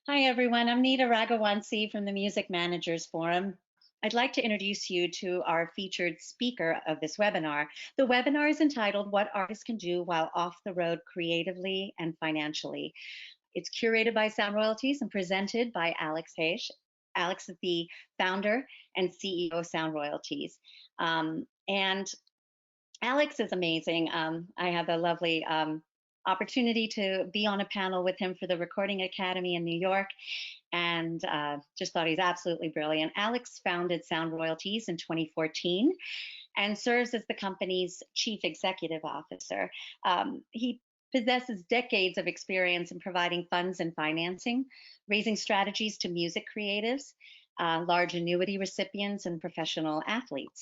Hi, everyone. I'm Nita Raghawansi from the Music Managers Forum. I'd like to introduce you to our featured speaker of this webinar. The webinar is entitled What Artists Can Do While Off the Road Creatively and Financially. It's curated by Sound Royalties and presented by Alex Heiche. Alex is the founder and CEO of Sound Royalties. And Alex is amazing. I have a lovely opportunity to be on a panel with him for the Recording Academy in New York, and just thought he's absolutely brilliant. Alex founded Sound Royalties in 2014 and serves as the company's chief executive officer. He possesses decades of experience in providing funds and financing, raising strategies to music creatives, large annuity recipients, and professional athletes.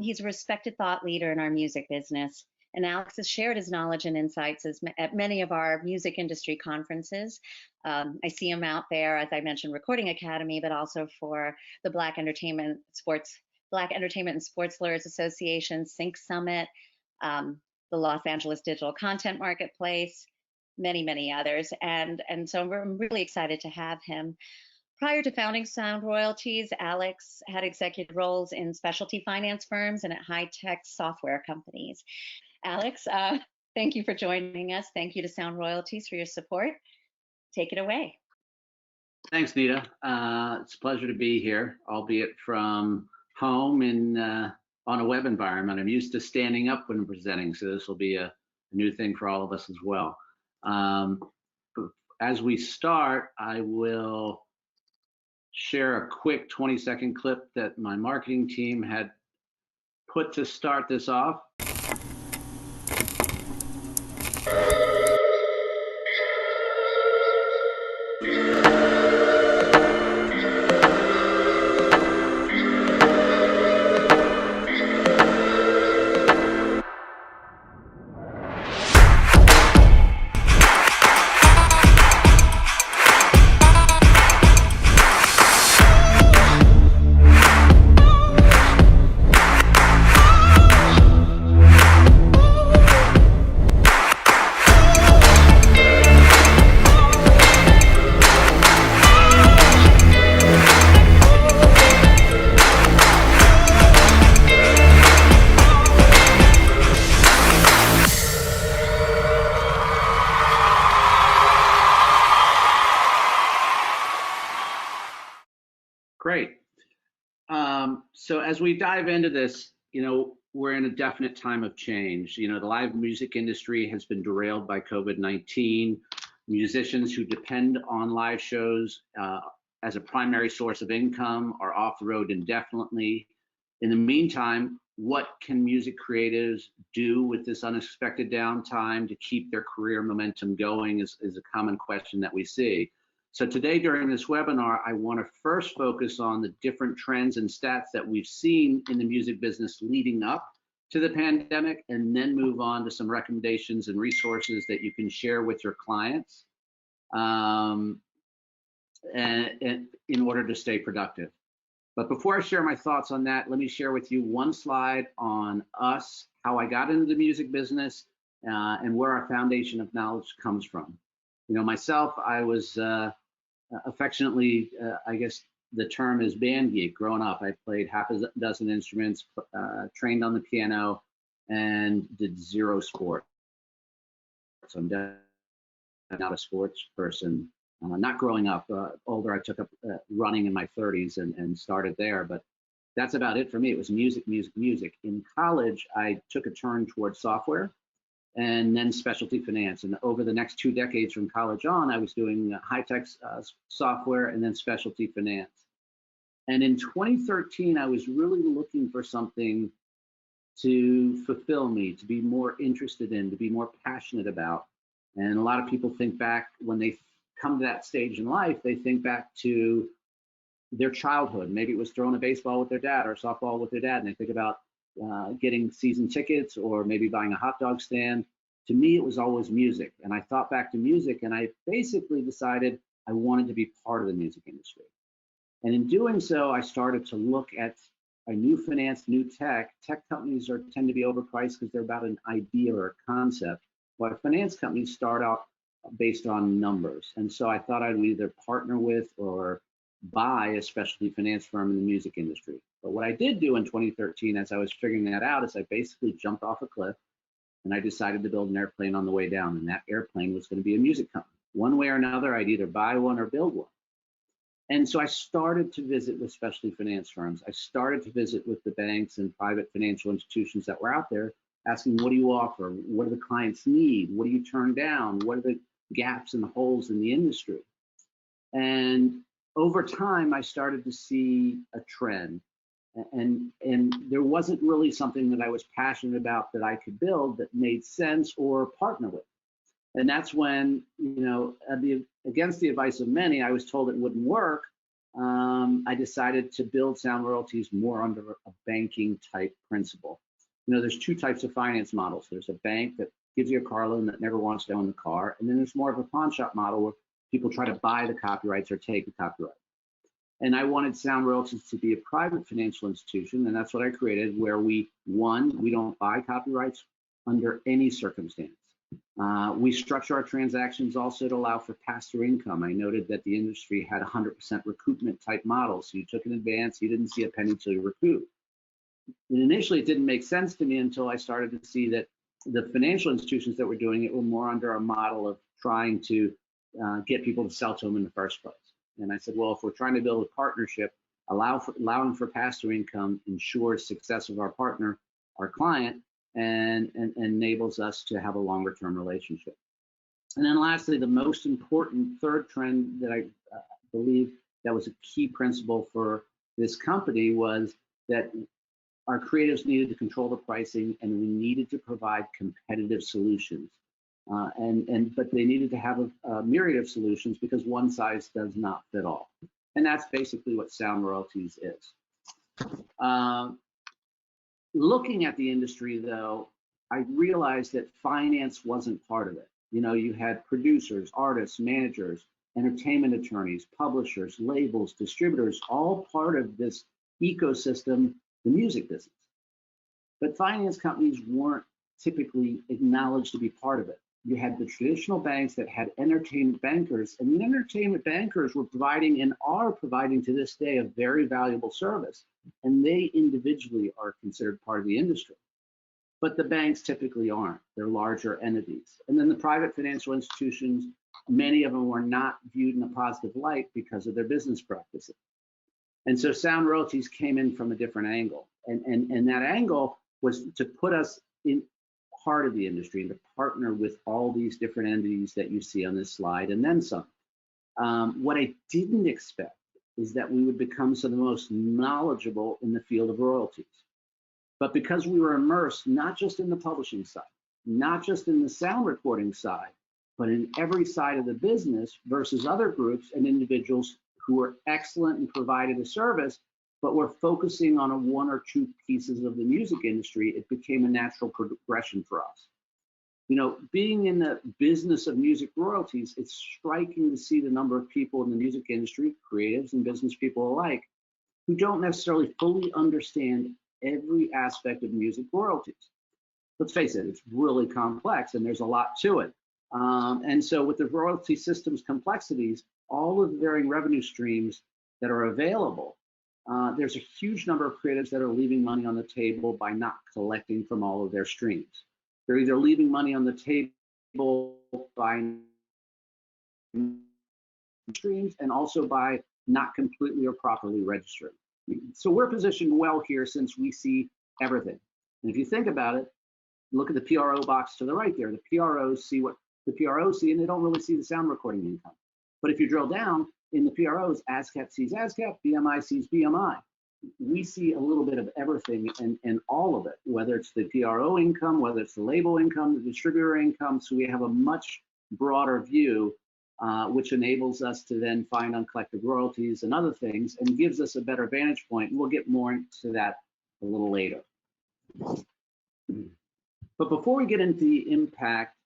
He's a respected thought leader in our music business. And Alex has shared his knowledge and insights at many of our music industry conferences. I see him out there, as I mentioned, Recording Academy, but also for the Black Entertainment and Sports Lawyers Association, Sync Summit, the Los Angeles Digital Content Marketplace, many others. And so I'm really excited to have him. Prior to founding Sound Royalties, Alex had executive roles in specialty finance firms and at high-tech software companies. Alex, thank you for joining us. Thank you to Sound Royalties for your support. Take it away. Thanks, Nita. It's a pleasure to be here, albeit from home and on a web environment. I'm used to standing up when presenting, so this will be a new thing for all of us as well. As we start, I will share a quick 20-second clip that my marketing team had put to start this off. Great. So as we dive into this, we're in a definite time of change. The live music industry has been derailed by COVID-19. Musicians who depend on live shows as a primary source of income are off the road indefinitely. In the meantime, what can music creatives do with this unexpected downtime to keep their career momentum going is a common question that we see. So today during this webinar, I want to first focus on the different trends and stats that we've seen in the music business leading up to the pandemic, and then move on to some recommendations and resources that you can share with your clients and in order to stay productive. But before I share my thoughts on that, let me share with you one slide on us, how I got into the music business, and where our foundation of knowledge comes from. Myself, I was affectionately, I guess the term is band geek. Growing up, I played half a dozen instruments, trained on the piano, and did zero sport. So I'm definitely not a sports person. Not growing up. Older, I took up running in my 30s and started there, but that's about it for me. It was music. In college, I took a turn towards software and then specialty finance. And over the next 2 decades from college on, I was doing high-tech software and then specialty finance. And in 2013, I was really looking for something to fulfill me, to be more interested in, to be more passionate about. And a lot of people think back, when they come to that stage in life, they think back to their childhood. Maybe it was throwing a baseball with their dad or softball with their dad, and they think about getting season tickets or maybe buying a hot dog stand. To me, it was always music. And I thought back to music, and I basically decided I wanted to be part of the music industry. And in doing so, I started to look at a new finance, new tech. Tech companies tend to be overpriced because they're about an idea or a concept, while finance companies start out based on numbers. And so I thought I'd either partner with or buy a specialty finance firm in the music industry. But what I did do in 2013, as I was figuring that out, is I basically jumped off a cliff and I decided to build an airplane on the way down. And that airplane was going to be a music company. One way or another, I'd either buy one or build one. And so I started to visit with specialty finance firms. I started to visit with the banks and private financial institutions that were out there, asking, what do you offer? What do the clients need? What do you turn down? What are the gaps and holes in the industry? And over time, I started to see a trend. And there wasn't really something that I was passionate about that I could build that made sense or partner with. And that's when, against the advice of many, I was told it wouldn't work. I decided to build Sound Royalties more under a banking type principle. There's two types of finance models. There's a bank that gives you a car loan that never wants to own the car. And then there's more of a pawn shop model where people try to buy the copyrights or take the copyright. And I wanted Sound Royalties to be a private financial institution. And that's what I created, where we don't buy copyrights under any circumstance. We structure our transactions also to allow for pass-through income. I noted that the industry had 100% recoupment type models. So you took an advance, you didn't see a penny till you recoup. And initially, it didn't make sense to me until I started to see that the financial institutions that were doing it were more under a model of trying to get people to sell to them in the first place. And I said, well, if we're trying to build a partnership, allowing for pass-through income ensures success of our partner, our client, and enables us to have a longer-term relationship. And then lastly, the most important third trend that I believe that was a key principle for this company was that our creatives needed to control the pricing, and we needed to provide competitive solutions. But they needed to have a myriad of solutions, because one size does not fit all. And that's basically what Sound Royalties is. Looking at the industry, though, I realized that finance wasn't part of it. You had producers, artists, managers, entertainment attorneys, publishers, labels, distributors, all part of this ecosystem, the music business. But finance companies weren't typically acknowledged to be part of it. You had the traditional banks that had entertainment bankers, and the entertainment bankers were providing and are providing to this day a very valuable service, and they individually are considered part of the industry. But the banks typically aren't. They're larger entities. And then the private financial institutions, many of them were not viewed in a positive light because of their business practices. And so Sound Royalties came in from a different angle. And that angle was to put us in part of the industry and to partner with all these different entities that you see on this slide, and then some. What I didn't expect is that we would become some of the most knowledgeable in the field of royalties. But because we were immersed, not just in the publishing side, not just in the sound recording side, but in every side of the business versus other groups and individuals who were excellent and provided a service, but were focusing on one or two pieces of the music industry, it became a natural progression for us. Being in the business of music royalties, it's striking to see the number of people in the music industry, creatives and business people alike, who don't necessarily fully understand every aspect of music royalties. Let's face it, it's really complex and there's a lot to it. And so with the royalty system's complexities, all of the varying revenue streams that are available, there's a huge number of creatives that are leaving money on the table by not collecting from all of their streams. They're either leaving money on the table by streams and also by not completely or properly registering. So we're positioned well here since we see everything. And if you think about it, look at the PRO box to the right there. The PROs see what the PROs see, and they don't really see the sound recording income. But if you drill down in the PROs, ASCAP sees ASCAP, BMI sees BMI. We see a little bit of everything and all of it, whether it's the PRO income, whether it's the label income, the distributor income. So we have a much broader view, which enables us to then find uncollected royalties and other things and gives us a better vantage point. And we'll get more into that a little later. But before we get into the impact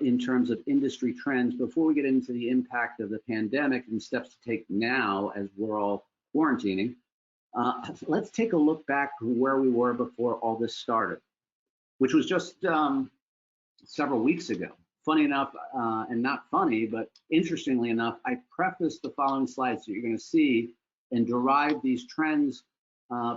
in terms of industry trends, before we get into the impact of the pandemic and steps to take now as we're all quarantining, let's take a look back to where we were before all this started, which was just several weeks ago. funny enough, and not funny, but interestingly enough, I prefaced the following slides that you're going to see and derive these trends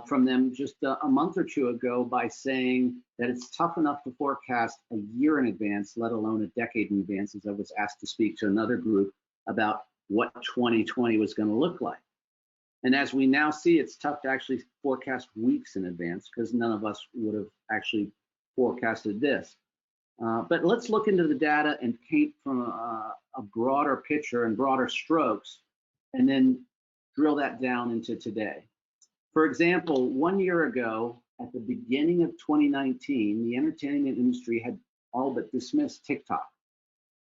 from them just a month or two ago by saying that it's tough enough to forecast a year in advance, let alone a decade in advance, as I was asked to speak to another group about what 2020 was going to look like. And as we now see, it's tough to actually forecast weeks in advance because none of us would have actually forecasted this. But let's look into the data and paint from a broader picture and broader strokes, and then drill that down into today. For example, 1 year ago, at the beginning of 2019, the entertainment industry had all but dismissed TikTok.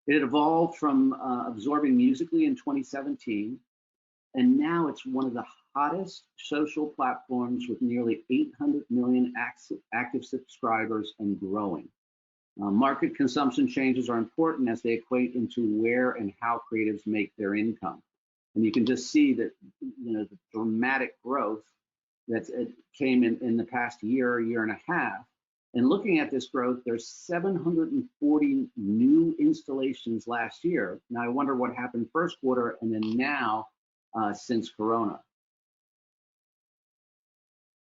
It had evolved from absorbing Musical.ly in 2017, and now it's one of the hottest social platforms with nearly 800 million active subscribers and growing. Market consumption changes are important as they equate into where and how creatives make their income. And you can just see that, the dramatic growth that came in the past year and a half. And looking at this growth, there's 740 new installations last year. Now I wonder what happened first quarter and then now since Corona.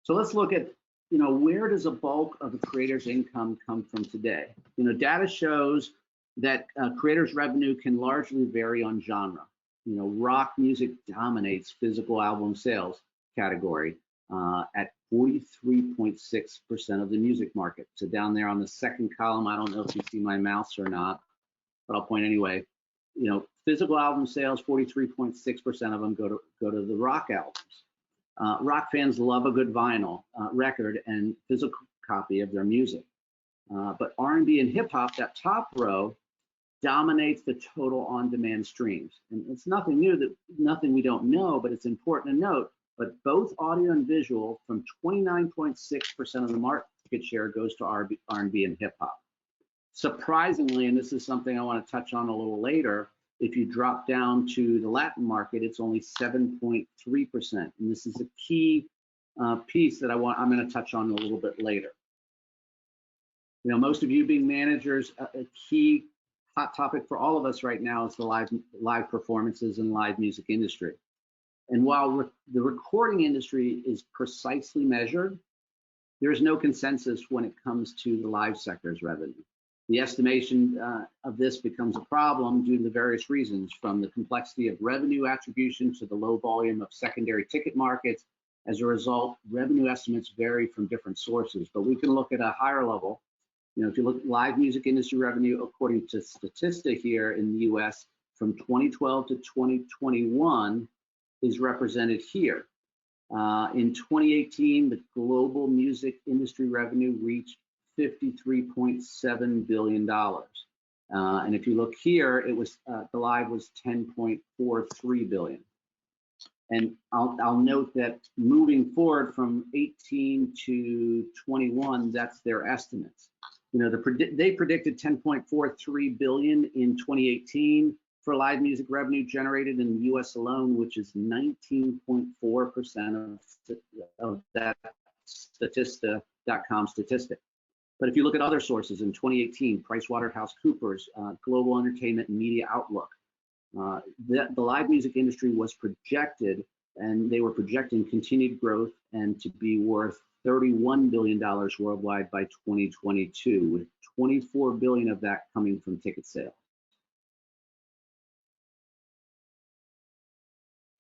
So let's look at, where does a bulk of the creator's income come from today? Data shows that creators' revenue can largely vary on genre. Rock music dominates physical album sales category at 43.6% of the music market. So down there on the second column, I don't know if you see my mouse or not, but I'll point anyway. Physical album sales, 43.6% of them go to the rock albums. Rock fans love a good vinyl record and physical copy of their music. But R&B and hip hop, that top row, dominates the total on-demand streams. And it's nothing new, nothing we don't know, but it's important to note. But both audio and visual, from 29.6% of the market share, goes to R&B and hip hop. Surprisingly, and this is something I want to touch on a little later, if you drop down to the Latin market, it's only 7.3%. And this is a key piece that I'm going to touch on a little bit later. Most of you being managers, a key hot topic for all of us right now is the live performances and live music industry. And while the recording industry is precisely measured, there is no consensus when it comes to the live sector's revenue. The estimation of this becomes a problem due to the various reasons, from the complexity of revenue attribution to the low volume of secondary ticket markets. As a result, revenue estimates vary from different sources, but we can look at a higher level. If you look at live music industry revenue, according to Statista here in the US, from 2012 to 2021 is represented here. In 2018, the global music industry revenue reached $53.7 billion. And if you look here, it was the live was 10.43 billion. And I'll note that moving forward from 18 to 21, that's their estimates. They predicted 10.43 billion in 2018 for live music revenue generated in the US alone, which is 19.4% of that Statista.com statistic. But if you look at other sources, in 2018, PricewaterhouseCoopers, Global Entertainment and Media Outlook, the live music industry was projected, and they were projecting continued growth and to be worth $31 billion worldwide by 2022, with $24 billion of that coming from ticket sales.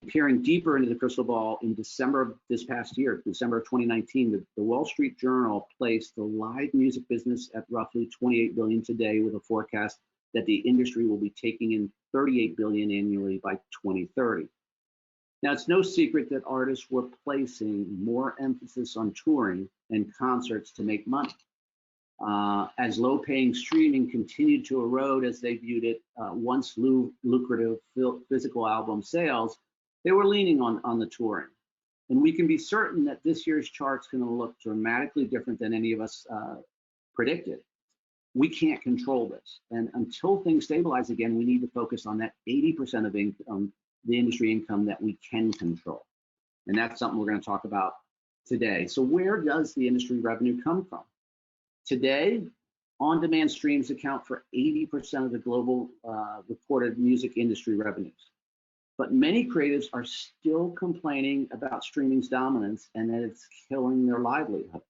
Peering deeper into the crystal ball, in December of this past year, December of 2019, the Wall Street Journal placed the live music business at roughly $28 billion today, with a forecast that the industry will be taking in $38 billion annually by 2030. Now, it's no secret that artists were placing more emphasis on touring and concerts to make money. As low-paying streaming continued to erode as they viewed it once lucrative physical album sales, they were leaning on the touring. And we can be certain that this year's chart's going to look dramatically different than any of us predicted. We can't control this. And until things stabilize again, we need to focus on that 80% of income, the industry income, that we can control. And that's something we're going to talk about today. So where does the industry revenue come from? Today, On-demand streams account for 80% of the global recorded music industry revenues. But many creatives are still complaining about streaming's dominance and that it's killing their livelihood.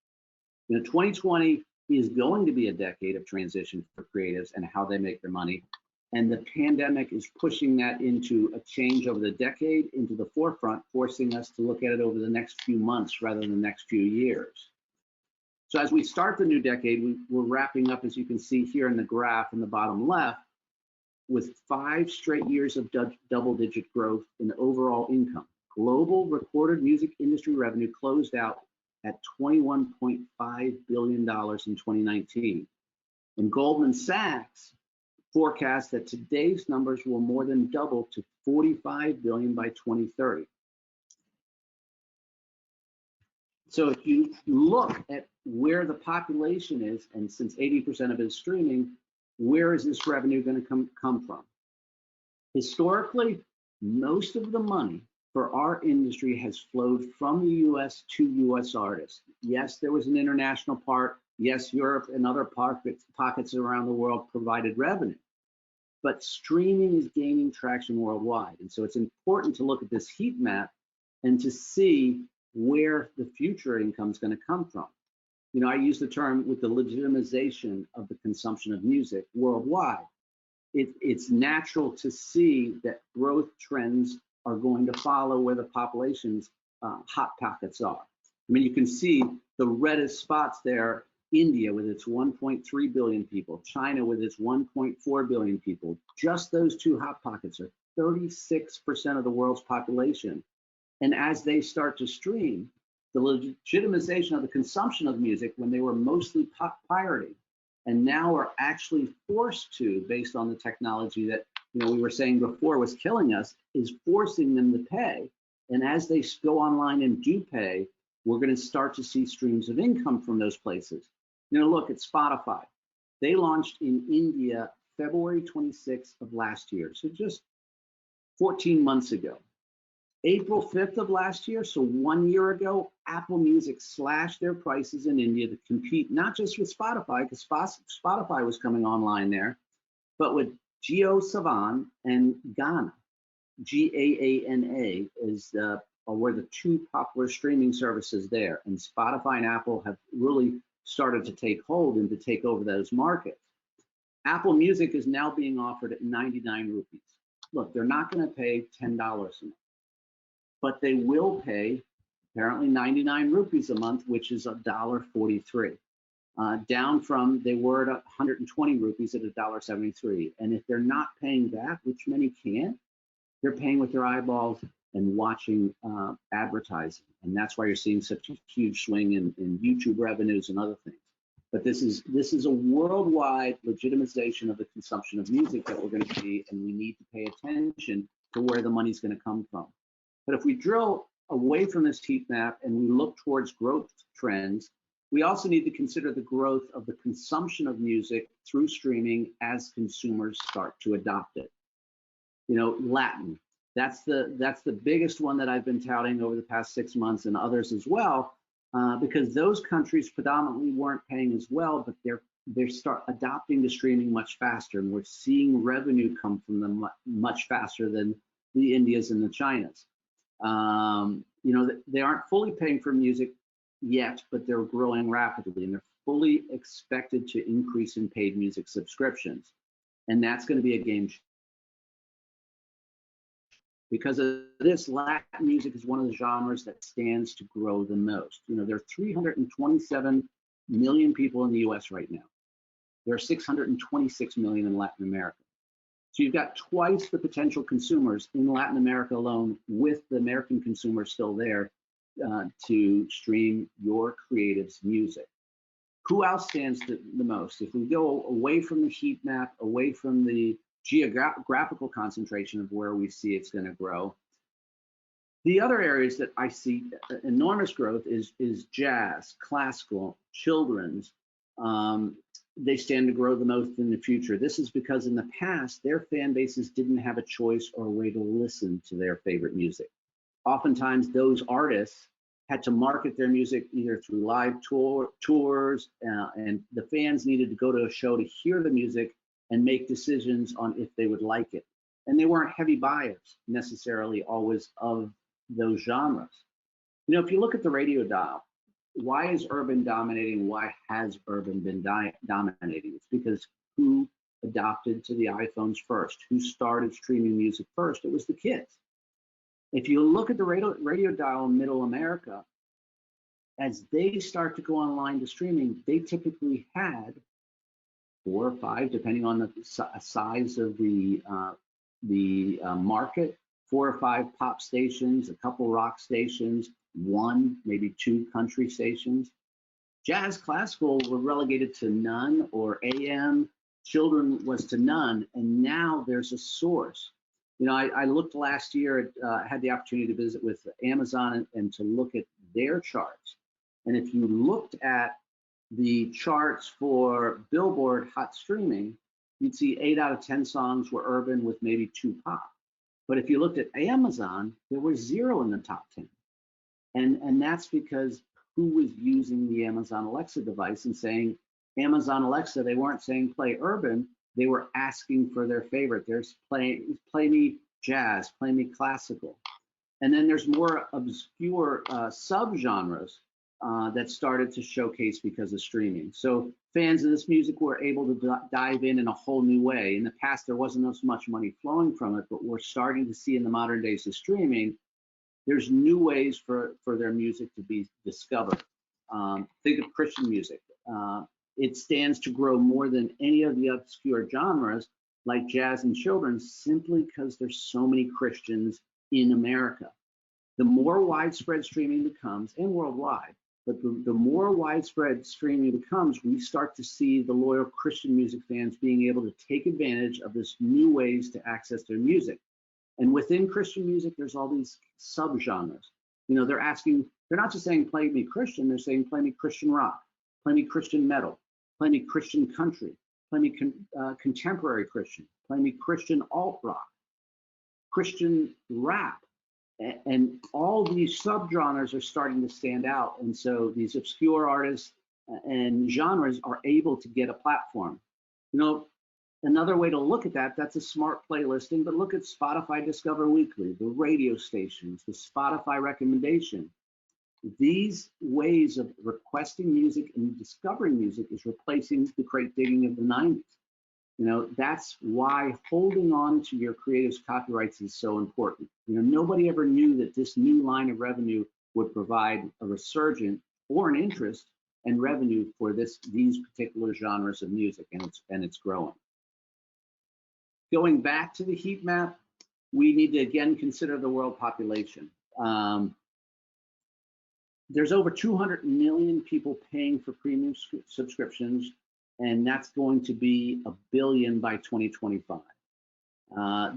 2020 is going to be a decade of transition for creatives and how they make their money. And the pandemic is pushing that into a change over the decade into the forefront, forcing us to look at it over the next few months rather than the next few years. So as we start the new decade, we're wrapping up, as you can see here in the graph in the bottom left, with 5 straight years of double-digit growth in overall income. Global recorded music industry revenue closed out at $21.5 billion in 2019. And Goldman Sachs forecasts that today's numbers will more than double to $45 billion by 2030. So if you look at where the population is, and since 80% of it is streaming, where is this revenue going to come from? Historically, most of the money for our industry has flowed from the US to US artists. Yes, there was an international part. Yes, Europe and other pockets around the world provided revenue. But streaming is gaining traction worldwide. And so it's important to look at this heat map and to see where the future income is going to come from. I use the term with the legitimization of the consumption of music worldwide. It's natural to see that growth trends are going to follow where the population's hot pockets are. I mean, you can see the reddest spots there: India with its 1.3 billion people, China with its 1.4 billion people. Just those two hot pockets are 36% of the world's population. And as they start to stream, the legitimization of the consumption of music, when they were mostly pirating, and now are actually forced to, based on the technology that we were saying before was killing us, is forcing them to pay. And as they go online and do pay, we're going to start to see streams of income from those places. Look at Spotify. They launched in India February 26th of last year, so just 14 months ago. April 5th of last year, so 1 year ago, Apple Music slashed their prices in India to compete not just with Spotify, because Spotify was coming online there, but with JioSaavn and Gaana. Gaana were the two popular streaming services there, and Spotify and Apple have really started to take hold and to take over those markets. Apple Music is now being offered at 99 rupees. Look, they're not going to pay $10 a month, but they will pay apparently 99 rupees a month, which is $1.43, down from they were at 120 rupees at $1.73. And if they're not paying that, which many can't, they're paying with their eyeballs and watching advertising. And that's why you're seeing such a huge swing in YouTube revenues and other things. But this is a worldwide legitimization of the consumption of music that we're going to see, and we need to pay attention to where the money's going to come from. But if we drill away from this heat map and we look towards growth trends, we also need to consider the growth of the consumption of music through streaming as consumers start to adopt it. Latin, that's the biggest one that I've been touting over the past 6 months, and others as well, because those countries predominantly weren't paying as well, but they start adopting the streaming much faster, and we're seeing revenue come from them much faster than the Indias and the Chinas. They aren't fully paying for music yet, but they're growing rapidly, and they're fully expected to increase in paid music subscriptions. And that's going to be a game changer. Because of this, Latin music is one of the genres that stands to grow the most. There are 327 million people in the US right now. There are 626 million in Latin America. So you've got twice the potential consumers in Latin America alone, with the American consumer still there to stream your creative's music. Who else stands the most? If we go away from the heat map, away from the geographical concentration of where we see it's going to grow, the other areas that I see enormous growth is jazz, classical, children's. They stand to grow the most in the future. This is because in the past, their fan bases didn't have a choice or a way to listen to their favorite music. Oftentimes, those artists had to market their music either through live tours, and the fans needed to go to a show to hear the music and make decisions on if they would like it. And they weren't heavy buyers necessarily always of those genres. You know, if you look at the radio dial, why is urban dominating? Why has urban been dominating? It's because who adopted to the iPhones first? Who started streaming music first? It was the kids. If you look at the radio dial in middle America, as they start to go online to streaming, they typically had 4 or 5, depending on the size of the market, 4 or 5 pop stations, a couple rock stations, 1, maybe 2 country stations. Jazz classical were relegated to none, or AM children was to none, and now there's a source. You know, I looked last year, had the opportunity to visit with Amazon and to look at their charts. And if you looked at the charts for Billboard Hot Streaming, you'd see 8 out of 10 songs were urban with maybe 2 pop. But if you looked at Amazon, there was 0 in the top 10. And that's because who was using the Amazon Alexa device and saying, Amazon Alexa, they weren't saying play urban, they were asking for their favorite. There's play me jazz, play me classical. And then there's more obscure subgenres that started to showcase because of streaming. So fans of this music were able to dive in a whole new way. In the past, there wasn't as much money flowing from it, but we're starting to see in the modern days of streaming, there's new ways for their music to be discovered. Think of Christian music. It stands to grow more than any of the obscure genres like jazz and children's, simply because there's so many Christians in America. The more widespread streaming becomes, and worldwide, but the more widespread streaming becomes, we start to see the loyal Christian music fans being able to take advantage of this new ways to access their music. And within Christian music, there's all these subgenres. You know, they're not just saying play me Christian, they're saying play me Christian rock, play me Christian metal, play me Christian country, play me contemporary Christian, play me Christian alt rock, Christian rap. And all these subgenres are starting to stand out. And so these obscure artists and genres are able to get a platform. You know, another way to look at that, that's a smart playlisting, but look at Spotify Discover Weekly, the radio stations, the Spotify recommendation. These ways of requesting music and discovering music is replacing the crate digging of the 90s. You know, that's why holding on to your creative's copyrights is so important. You know, nobody ever knew that this new line of revenue would provide a resurgent or an interest and revenue for these particular genres of music, and it's growing. Going back to the heat map, we need to again consider the world population. There's over 200 million people paying for premium subscriptions, and that's going to be 1 billion by 2025.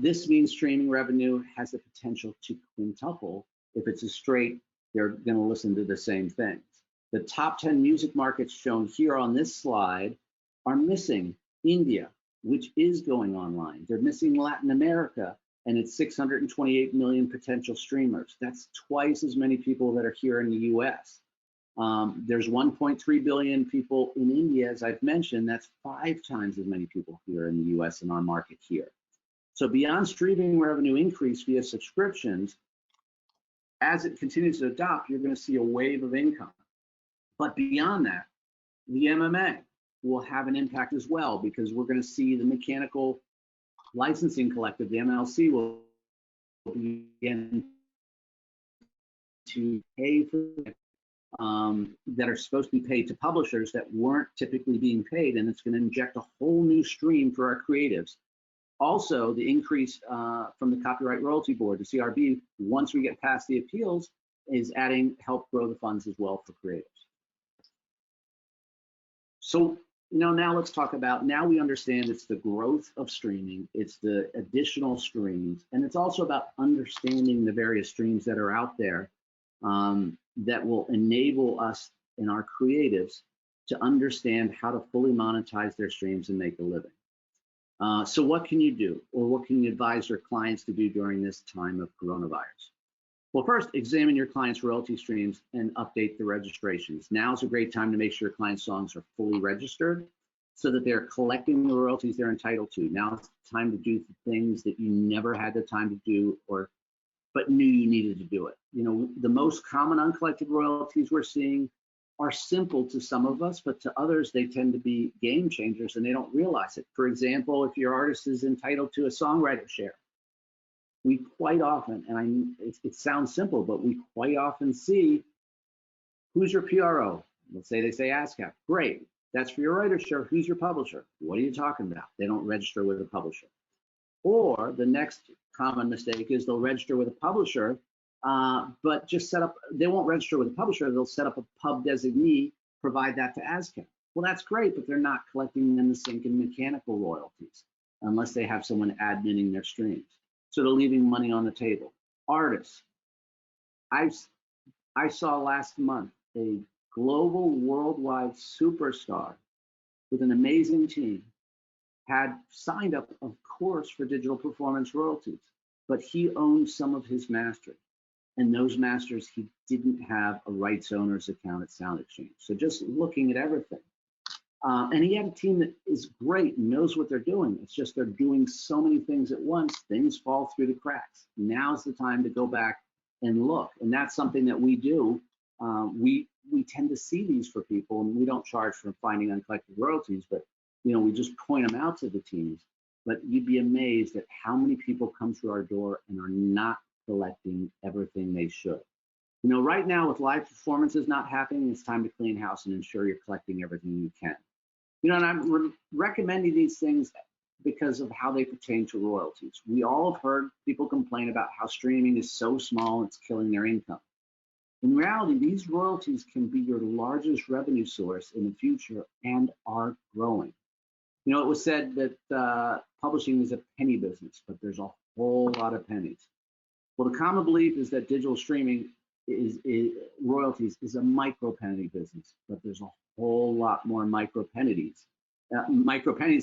This means streaming revenue has the potential to quintuple. If it's a straight, they're going to listen to the same things. The top 10 music markets shown here on this slide are missing India, which is going online. They're missing Latin America, and it's 628 million potential streamers. That's twice as many people that are here in the US. There's 1.3 billion people in India, as I've mentioned. That's 5 times as many people here in the US in our market here. So beyond streaming revenue increase via subscriptions, as it continues to adopt, you're going to see a wave of income. But beyond that, the MMA will have an impact as well, because we're going to see the mechanical licensing collective, the MLC, will begin to pay for that are supposed to be paid to publishers that weren't typically being paid, and it's going to inject a whole new stream for our creatives. Also, the increase from the Copyright Royalty Board, the CRB, once we get past the appeals, is help grow the funds as well for creatives. So, you know, now let's talk about, now we understand it's the growth of streaming, it's the additional streams, and it's also about understanding the various streams that are out there that will enable us and our creatives to understand how to fully monetize their streams and make a living. So what can you do, or what can you advise your clients to do during this time of coronavirus? Well, first, examine your client's royalty streams and update the registrations. Now is a great time to make sure client songs are fully registered so that they're collecting the royalties they're entitled to. Now it's time to do the things that you never had the time to do but knew you needed to do it. You know, the most common uncollected royalties we're seeing are simple to some of us, but to others, they tend to be game changers and they don't realize it. For example, if your artist is entitled to a songwriter share, we quite often, and it sounds simple, but we quite often see, who's your PRO? Let's say they say ASCAP. Great, that's for your writer share. Who's your publisher? What are you talking about? They don't register with a publisher. Or the next common mistake is they'll register with a publisher, but just they won't register with a publisher. They'll set up a pub designee, provide that to ASCAP. Well, that's great, but they're not collecting in the sync and mechanical royalties unless they have someone adminning their streams. So they're leaving money on the table. Artists. I saw last month a global worldwide superstar with an amazing team had signed up, of course, for digital performance royalties, but he owned some of his masters. And those masters, he didn't have a rights owner's account at Sound Exchange. So just looking at everything. And he had a team that is great and knows what they're doing. It's just they're doing so many things at once, things fall through the cracks. Now's the time to go back and look. And that's something that we do. We tend to see these for people, and we don't charge for finding uncollected royalties, but we just point them out to the teams. But you'd be amazed at how many people come through our door and are not collecting everything they should. Right now with live performances not happening, it's time to clean house and ensure you're collecting everything you can. And I'm recommending these things because of how they pertain to royalties. We all have heard people complain about how streaming is so small, it's killing their income. In reality, these royalties can be your largest revenue source in the future and are growing. It was said that publishing is a penny business, but there's a whole lot of pennies. Well, the common belief is that digital streaming royalties is a micro penny business, but there's a whole lot more micro pennies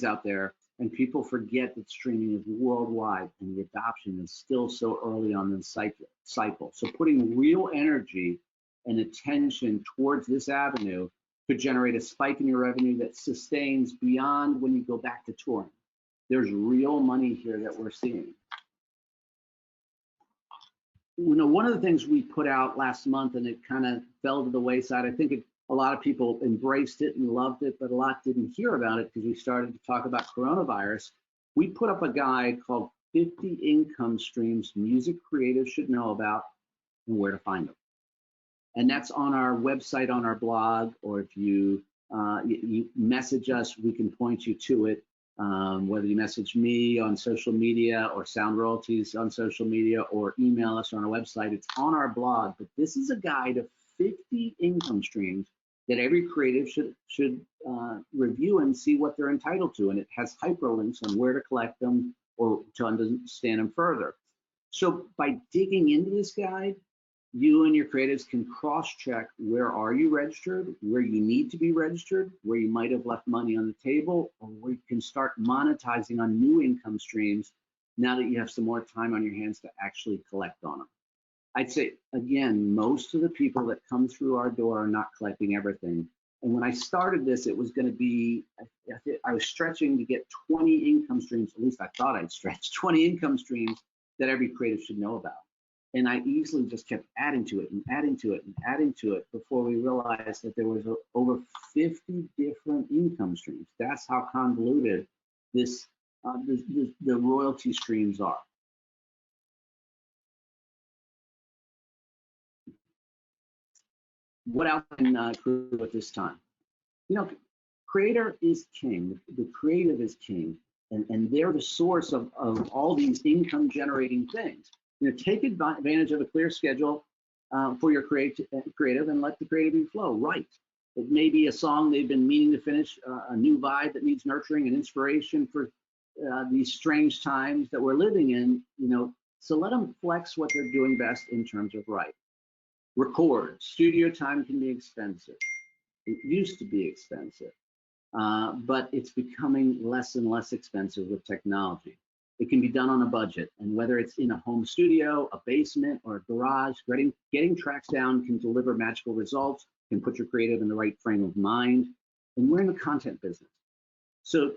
out there, and people forget that streaming is worldwide and the adoption is still so early on in the cycle. So putting real energy and attention towards this avenue could generate a spike in your revenue that sustains beyond when you go back to touring. There's real money here that we're seeing. One of the things we put out last month, and it kind of fell to the wayside, I think a lot of people embraced it and loved it, but a lot didn't hear about it because we started to talk about coronavirus. We put up a guide called 50 Income Streams Music Creatives Should Know About and Where to Find Them. And that's on our website, on our blog, or if you message us, we can point you to it. Whether you message me on social media or Sound Royalties on social media or email us on our website, it's on our blog. But this is a guide of 50 income streams that every creative should review and see what they're entitled to. And it has hyperlinks on where to collect them or to understand them further. So by digging into this guide, you and your creatives can cross-check where are you registered, where you need to be registered, where you might have left money on the table, or where you can start monetizing on new income streams now that you have some more time on your hands to actually collect on them. I'd say, again, most of the people that come through our door are not collecting everything. And when I started this, it was going to be, I was stretching to get 20 income streams, at least I thought I'd stretch 20 income streams that every creative should know about. And I easily just kept adding to it and adding to it and adding to it before we realized that there was over 50 different income streams. That's how convoluted the royalty streams are. What else can crew at this time? Creator is king. The creative is king, and they're the source of all these income generating things. Take advantage of a clear schedule for your creative and let the creativity flow. Right. It may be a song they've been meaning to finish, a new vibe that needs nurturing and inspiration for these strange times that we're living in, so let them flex what they're doing best in terms of write. Record. Studio time can be expensive. It used to be expensive, but it's becoming less and less expensive with technology. It can be done on a budget, and whether it's in a home studio, a basement, or a garage, getting tracks down can deliver magical results, can put your creative in the right frame of mind, and we're in the content business. So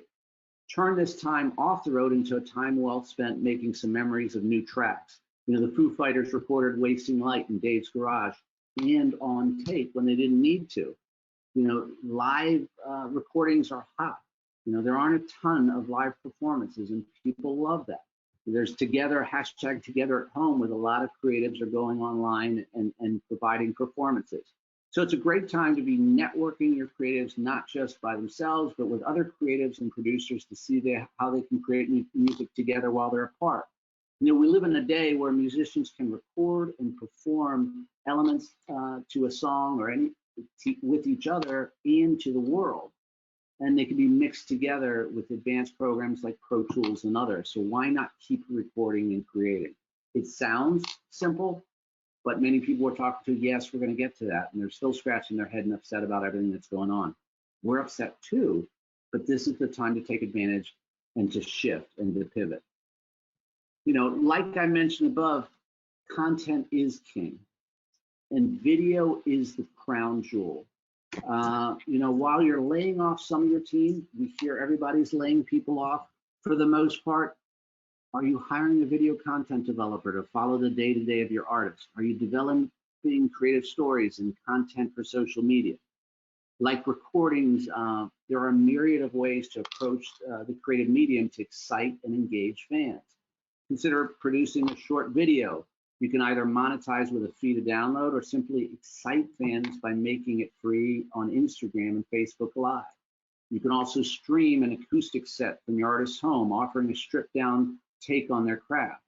turn this time off the road into a time well spent making some memories of new tracks. You know, the Foo Fighters recorded Wasting Light in Dave's garage and on tape when they didn't need to. You know, live recordings are hot. You know, there aren't a ton of live performances, and people love that. There's Together, hashtag Together at Home, where a lot of creatives are going online and providing performances. So it's a great time to be networking your creatives, not just by themselves, but with other creatives and producers to see how they can create music together while they're apart. You know, we live in a day where musicians can record and perform elements to a song or with each other and to the world. And they can be mixed together with advanced programs like Pro Tools and others. So why not keep recording and creating? It sounds simple, but many people we're talking to, yes, we're going to get to that. And they're still scratching their head and upset about everything that's going on. We're upset too, but this is the time to take advantage and to shift and to pivot. You know, like I mentioned above, content is king, and video is the crown jewel. You know, while you're laying off some of your team, we hear everybody's laying people off. For the most part, are you hiring a video content developer to follow the day-to-day of your artist? Are you developing creative stories and content for social media? Like recordings, there are a myriad of ways to approach the creative medium to excite and engage fans. Consider producing a short video. You can either monetize with a fee to download or simply excite fans by making it free on Instagram and Facebook Live. You can also stream an acoustic set from your artist's home, offering a stripped down take on their craft.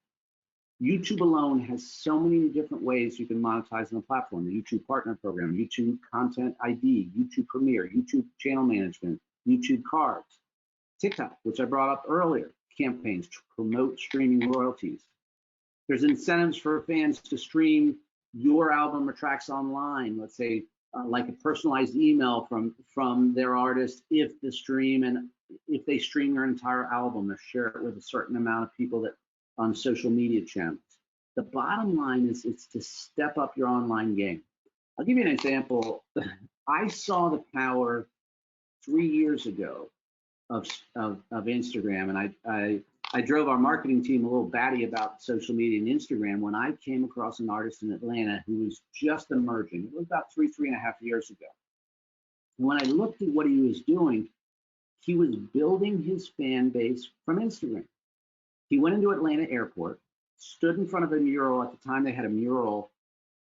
YouTube alone has so many different ways you can monetize on the platform. The YouTube Partner Program, YouTube Content ID, YouTube Premiere, YouTube Channel Management, YouTube Cards, TikTok, which I brought up earlier, campaigns to promote streaming royalties. There's incentives for fans to stream your album or tracks online. Let's say like a personalized email from their artist if they stream their entire album or share it with a certain amount of people that on social media channels. The bottom line is it's to step up your online game. I'll give you an example. I saw the power 3 years ago of Instagram, and I drove our marketing team a little batty about social media and Instagram when I came across an artist in Atlanta who was just emerging. It was about three and a half years ago. And when I looked at what he was doing, he was building his fan base from Instagram. He went into Atlanta Airport, stood in front of a mural. At the time, they had a mural.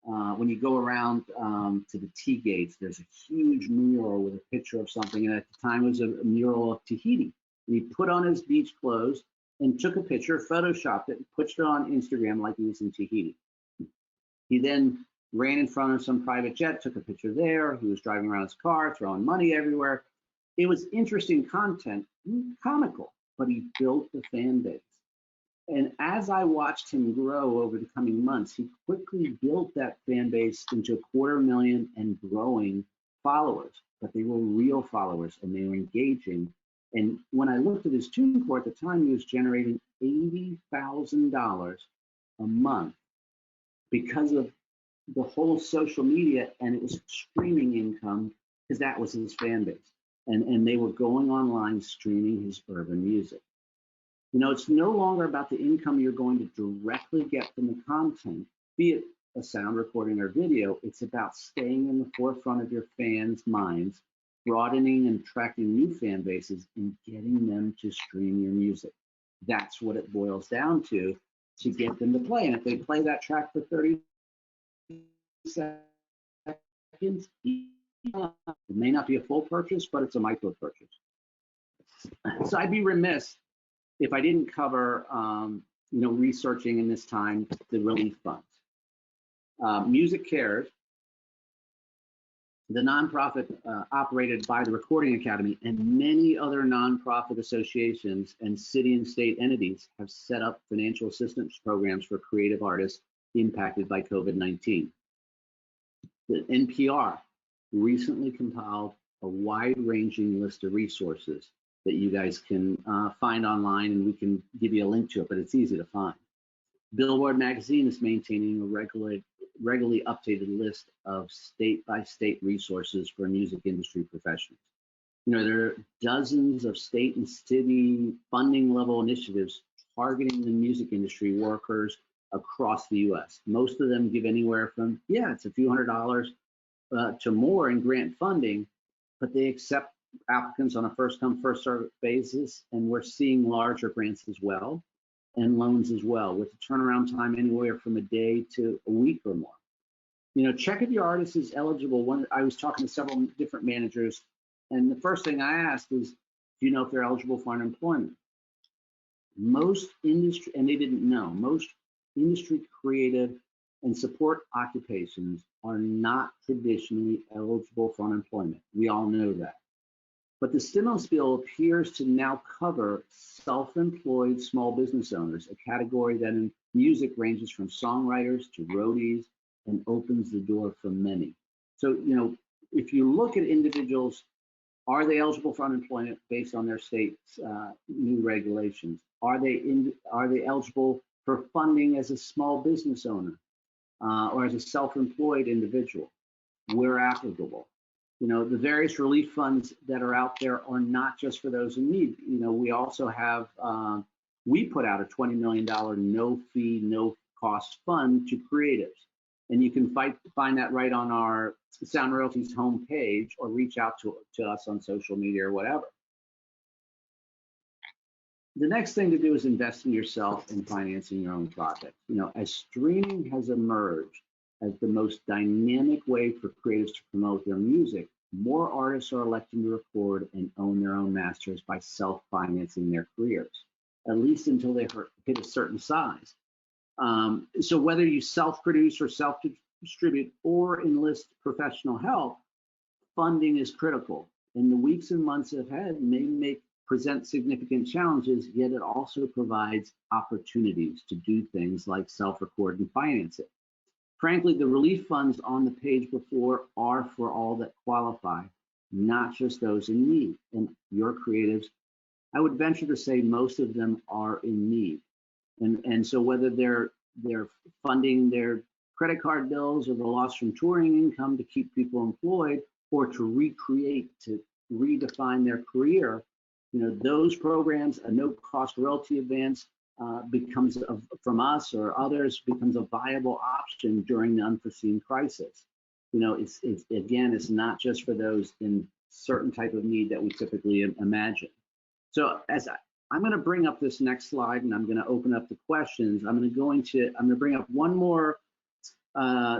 When you go around to the T gates, there's a huge mural with a picture of something. And at the time, it was a mural of Tahiti. And he put on his beach clothes and took a picture, photoshopped it, and pushed it on Instagram like he was in Tahiti. He then ran in front of some private jet, took a picture there. He was driving around his car, throwing money everywhere. It was interesting content, comical, but he built the fan base. And as I watched him grow over the coming months, he quickly built that fan base into 250,000 and growing followers. But they were real followers and they were engaging. And when I looked at his TuneCore at the time, he was generating $80,000 a month because of the whole social media, and it was streaming income because that was his fan base. And they were going online streaming his urban music. You know, it's no longer about the income you're going to directly get from the content, be it a sound recording or video. It's about staying in the forefront of your fans' minds, broadening and attracting new fan bases, and getting them to stream your music. That's what it boils down to get them to play. And if they play that track for 30 seconds, it may not be a full purchase, but it's a micro purchase. So I'd be remiss if I didn't cover, researching in this time the relief funds. Music Cares, the nonprofit operated by the Recording Academy, and many other nonprofit associations and city and state entities have set up financial assistance programs for creative artists impacted by COVID-19. The NPR recently compiled a wide-ranging list of resources that you guys can find online, and we can give you a link to it, but it's easy to find. Billboard magazine is maintaining a regularly updated list of state-by-state resources for music industry professionals. There are dozens of state and city funding level initiatives targeting the music industry workers across the U.S. Most of them give anywhere from, it's a few $100s to more in grant funding, but they accept applicants on a first come, first served basis, and we're seeing larger grants as well, and loans as well, with a turnaround time anywhere from a day to a week or more. Check if your artist is eligible. I was talking to several different managers, and the first thing I asked is, do you know if they're eligible for unemployment? Most industry, and they didn't know, most industry creative and support occupations are not traditionally eligible for unemployment. We all know that. But the stimulus bill appears to now cover self-employed small business owners, a category that in music ranges from songwriters to roadies and opens the door for many. So, if you look at individuals, are they eligible for unemployment based on their state's new regulations? Are they eligible for funding as a small business owner or as a self-employed individual? Where applicable. The various relief funds that are out there are not just for those in need. We also have, we put out a $20 million no fee, no cost fund to creatives. And you can find that right on our Sound Royalties homepage, or reach out to us on social media or whatever. The next thing to do is invest in yourself and financing your own projects. As streaming has emerged as the most dynamic way for creatives to promote their music, more artists are electing to record and own their own masters by self-financing their careers, at least until they hit a certain size. So whether you self-produce or self-distribute or enlist professional help, funding is critical. And the weeks and months ahead may present significant challenges, yet it also provides opportunities to do things like self-record and finance it. Frankly, the relief funds on the page before are for all that qualify, not just those in need. And your creatives, I would venture to say most of them are in need. And so whether they're funding their credit card bills or the loss from touring income to keep people employed, or to recreate, to redefine their career, those programs, a no-cost royalty advance becomes, from us or others, becomes a viable option during the unforeseen crisis. It's not just for those in certain type of need that we typically imagine. So I'm going to bring up this next slide, and I'm going to open up the questions. I'm going to bring up one more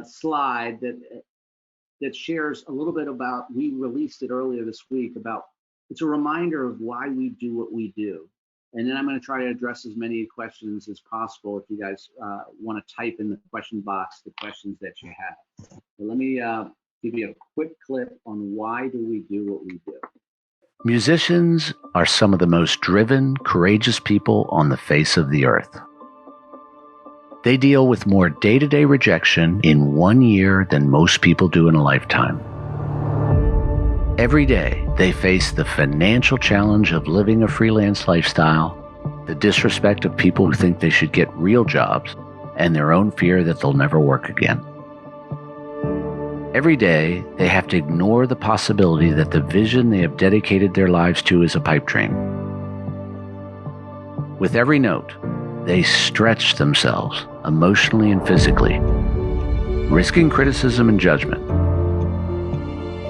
slide that shares a little bit about, we released it earlier this week, about, it's a reminder of why we do what we do. And then I'm going to try to address as many questions as possible if you guys want to type in the question box the questions that you have. But let me give you a quick clip on why do we do what we do. Musicians are some of the most driven, courageous people on the face of the earth. They deal with more day-to-day rejection in 1 year than most people do in a lifetime. Every day, they face the financial challenge of living a freelance lifestyle, the disrespect of people who think they should get real jobs, and their own fear that they'll never work again. Every day, they have to ignore the possibility that the vision they have dedicated their lives to is a pipe dream. With every note, they stretch themselves emotionally and physically, risking criticism and judgment.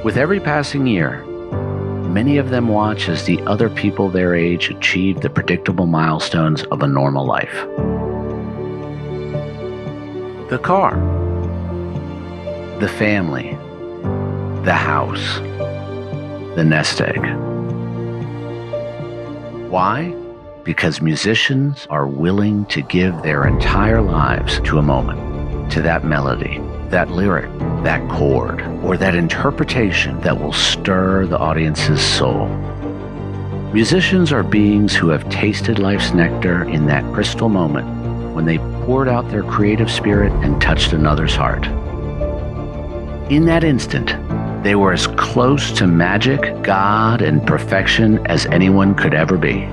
With every passing year, many of them watch as the other people their age achieve the predictable milestones of a normal life. The car, the family, the house, the nest egg. Why? Because musicians are willing to give their entire lives to a moment, to that melody, that lyric, that chord, or that interpretation that will stir the audience's soul. Musicians are beings who have tasted life's nectar in that crystal moment when they poured out their creative spirit and touched another's heart. In that instant, They were as close to magic, God, and perfection as anyone could ever be.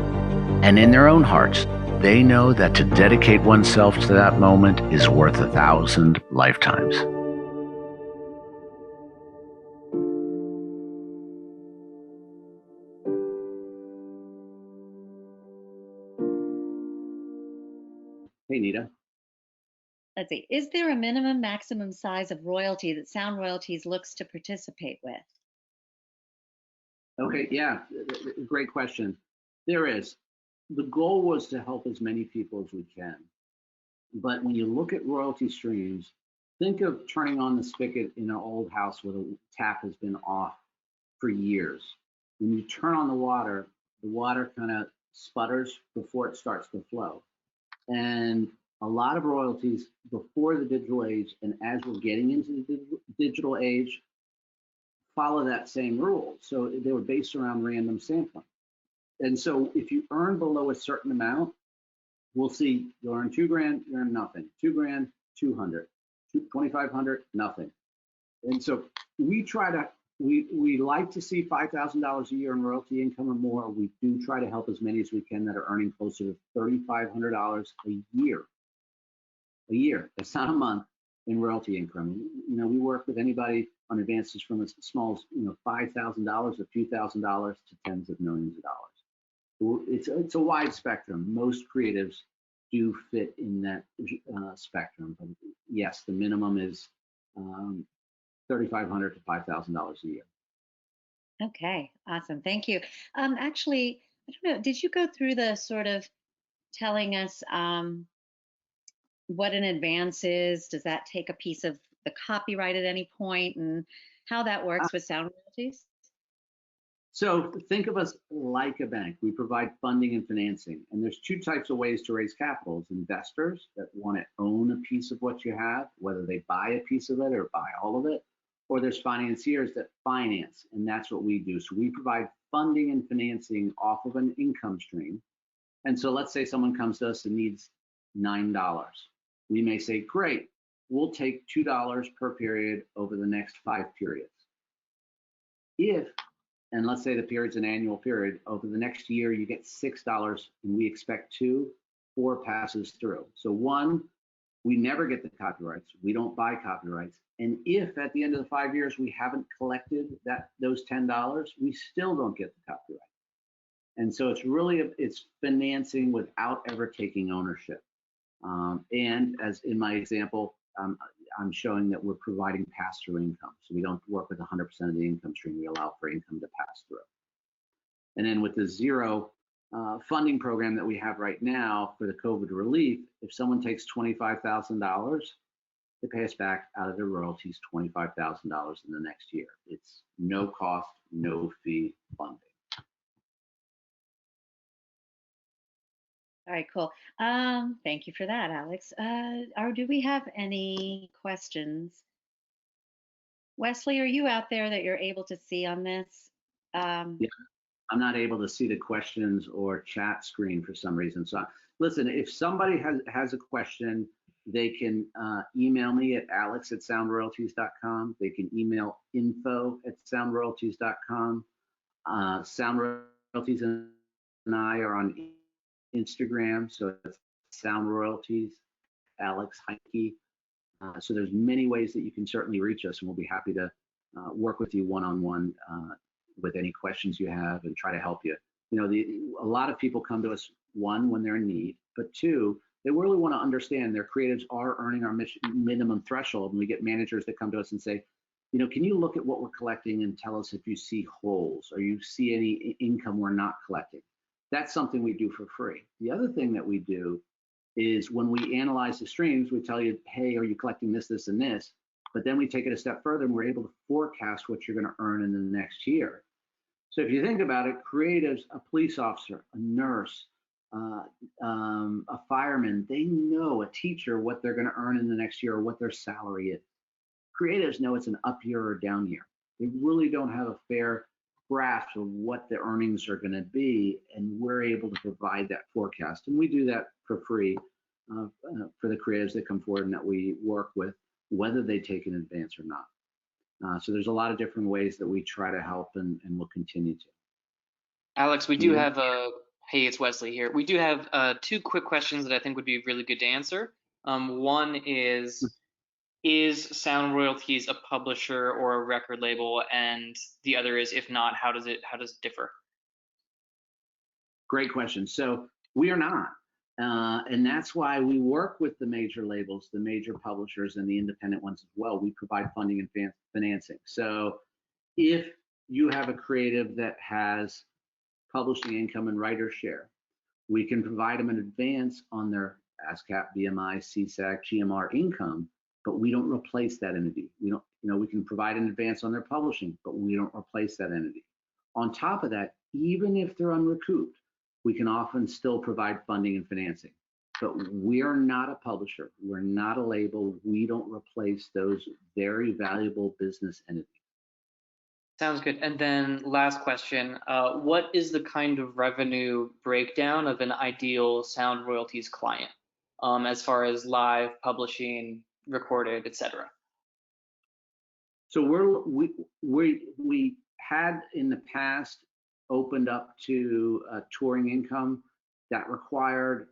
And in their own hearts, they know that to dedicate oneself to that moment is worth 1,000 lifetimes. Hey, Nita. Let's see. Is there a minimum maximum size of royalty that Sound Royalties looks to participate with? Okay, yeah, great question. There is. The goal was to help as many people as we can. But when you look at royalty streams, think of turning on the spigot in an old house where the tap has been off for years. When you turn on the water kind of sputters before it starts to flow. And a lot of royalties before the digital age and as we're getting into the digital age follow that same rule. So they were based around random sampling. And so if you earn below a certain amount, we'll see you earn $2,000, you earn nothing. $2,000, 200, 2,500, nothing. And so we like to see $5,000 a year in royalty income or more. We do try to help as many as we can that are earning closer to $3,500 a year. A year. That's not a month in royalty income. You know, we work with anybody on advances from as small as $5,000, a few $1,000s to tens of millions of dollars. It's a wide spectrum. Most creatives do fit in that spectrum. But yes, the minimum is $3,500 to $5,000 a year. Okay, awesome. Thank you. Actually, I don't know, did you go through the sort of telling us what an advance is? Does that take a piece of the copyright at any point, and how that works with Sound Royalties? So think of us like a bank. We provide funding and financing. And there's two types of ways to raise capital. It's investors that want to own a piece of what you have, whether they buy a piece of it or buy all of it, or there's financiers that finance, and that's what we do. So we provide funding and financing off of an income stream. And so let's say someone comes to us and needs $9. We may say, great, we'll take $2 per period over the next 5 periods. And let's say the period's an annual period, over the next year you get $6 and we expect 4 passes through. So 1, we never get the copyrights. We don't buy copyrights. And if at the end of the 5 years we haven't collected those $10, we still don't get the copyright. And so it's financing without ever taking ownership. And as in my example, I'm showing that we're providing pass-through income. So we don't work with 100% of the income stream. We allow for income to pass through. And then with the zero funding program that we have right now for the COVID relief, if someone takes $25,000, they pay us back out of their royalties $25,000 in the next year. It's no cost, no fee funding. All right, cool. Thank you for that, Alex. Or do we have any questions? Wesley, are you out there that you're able to see on this? Yeah, I'm not able to see the questions or chat screen for some reason. So listen, if somebody has a question, they can email me at alex@soundroyalties.com. They can email info@soundroyalties.com. Sound Royalties and I are on Instagram, so it's Sound Royalties, Alex Heiche. So there's many ways that you can certainly reach us, and we'll be happy to work with you one-on-one with any questions you have and try to help you. You know, a lot of people come to us, 1, when they're in need, but 2, they really want to understand their creatives are earning our minimum threshold. And we get managers that come to us and say, you know, can you look at what we're collecting and tell us if you see holes or you see any income we're not collecting? That's something we do for free. The other thing that we do is when we analyze the streams, we tell you, hey, are you collecting this, this, and this? But then we take it a step further and we're able to forecast what you're going to earn in the next year. So if you think about it, creatives, a police officer, a nurse, a fireman, they know, a teacher, what they're going to earn in the next year or what their salary is. Creatives know it's an up year or down year. They really don't have a fair grasp of what the earnings are going to be, and we're able to provide that forecast. And we do that for free for the creatives that come forward and that we work with, whether they take an advance or not. So there's a lot of different ways that we try to help, and will continue to. Alex, we do have hey, it's Wesley here. We do have 2 quick questions that I think would be really good to answer. One is Sound Royalties a publisher or a record label? And the other is, if not, how does it differ? Great question. So we are not. And that's why we work with the major labels, the major publishers, and the independent ones as well. We provide funding and financing. So if you have a creative that has publishing income and writer share, we can provide them an advance on their ASCAP, BMI, CSAC, GMR income, but we don't replace that entity. We don't, we can provide an advance on their publishing, but we don't replace that entity. On top of that, even if they're unrecouped, we can often still provide funding and financing. But we are not a publisher. We're not a label. We don't replace those very valuable business entities. Sounds good. And then last question, what is the kind of revenue breakdown of an ideal Sound Royalties client, as far as live, publishing, recorded, etc.? So we had in the past opened up to touring income that required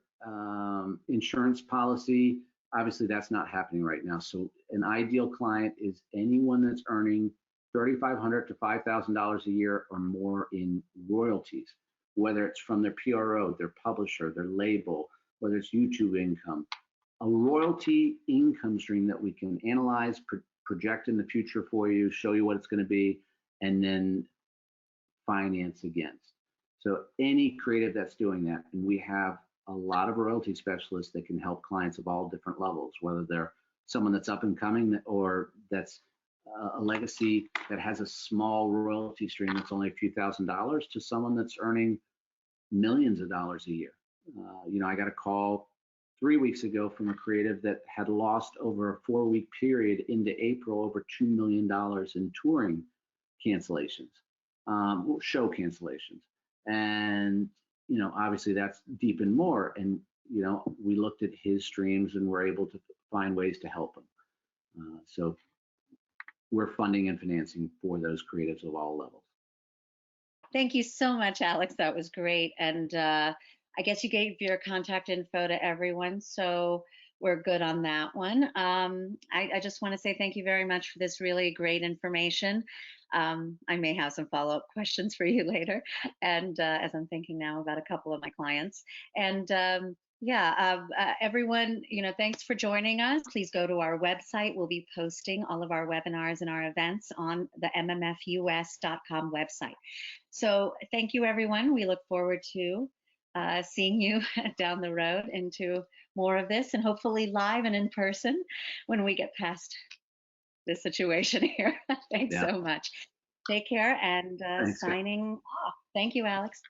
insurance policy. Obviously, that's not happening right now. So an ideal client is anyone that's earning $3,500 to $5,000 a year or more in royalties, whether it's from their PRO, their publisher, their label, whether it's YouTube income. A royalty income stream that we can analyze, project in the future for you, show you what it's going to be, and then finance against. So any creative that's doing that, and we have a lot of royalty specialists that can help clients of all different levels, whether they're someone that's up and coming or that's a legacy that has a small royalty stream that's only a few $1,000s to someone that's earning millions of dollars a year. I got a call 3 weeks ago from a creative that had lost over a 4-week period into April over $2 million in touring cancellations, show cancellations. And, obviously that's deep and more. And, we looked at his streams and were able to find ways to help him. So we're funding and financing for those creatives of all levels. Thank you so much, Alex. That was great. And I guess you gave your contact info to everyone, so we're good on that one. I just want to say thank you very much for this really great information. I may have some follow-up questions for you later, and as I'm thinking now about a couple of my clients. And everyone, thanks for joining us. Please go to our website. We'll be posting all of our webinars and our events on the MMF-US.com website. So thank you, everyone. We look forward to seeing you down the road into more of this, and hopefully live and in person when we get past this situation here. Thanks so much. Take care, and signing off. Thank you, Alex.